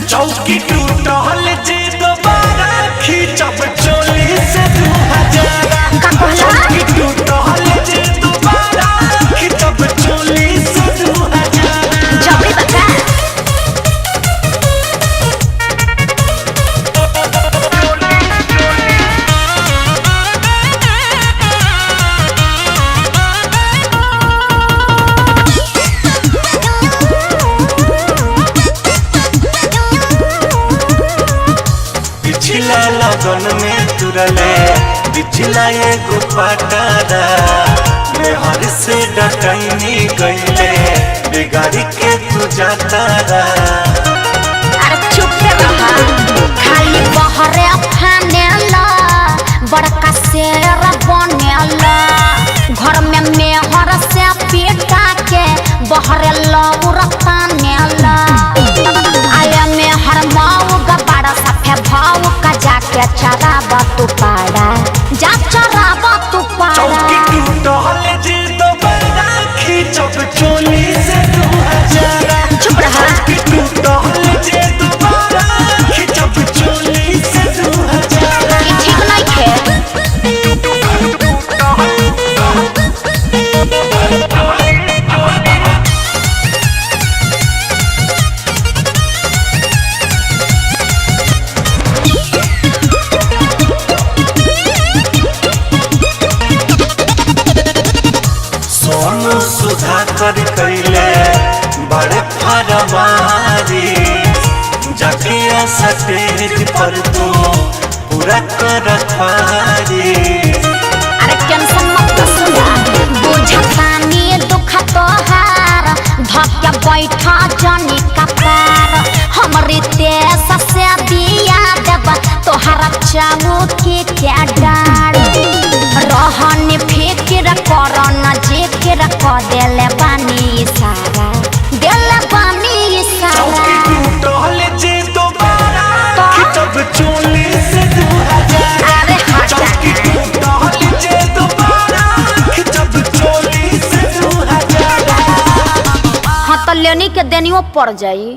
चौकी टूटल जे दोबारा खींचब चोली से 2000। चौकी टूटल जे दोबारा खींचब चोली से 2000। चौकी बता पिछला लगन में तुरले पिछला एगो पटारा मेहर से डटैनी गईले बिगाड़ी के तू जातारा। अरे चुप रहा खाली बहरे फानेला बड़का शेर बनेला घर में मेहर से पेटा के बहरे लौरता नेला आया मेहर माऊ गबाड़ा सफे भाव का जाके चराबा तू पाड़ा जा चराबा तू पाड़ा। चौकी टूटल जे दोबारा खींचब चोली से 2000। चुप रहा चौकी टूटल जे दोबारा खींचब चोली से 2000। ये ठीक नहीं है। सोनू सुधाकर कैले बड़े फरमारी जाके स्टेज पर तू पूरा कर खारी। अरे टेंशन मत सुना बुझतानी दुख तोहार धक्के बैठा जानी कपार हमरे देश से दिया देब तोहरा चाहू के क्या डार रहने फिक्र कर न जिक्र कर देले बानी सारा देले बानी सारा। चौकी टूटल जे दोबारा खींचब चोली से 2000। अरे चौकी टूटल जे दोबारा खींचब चोली से 2000। हाँ तो लेनी के देनियो पड़ जाई।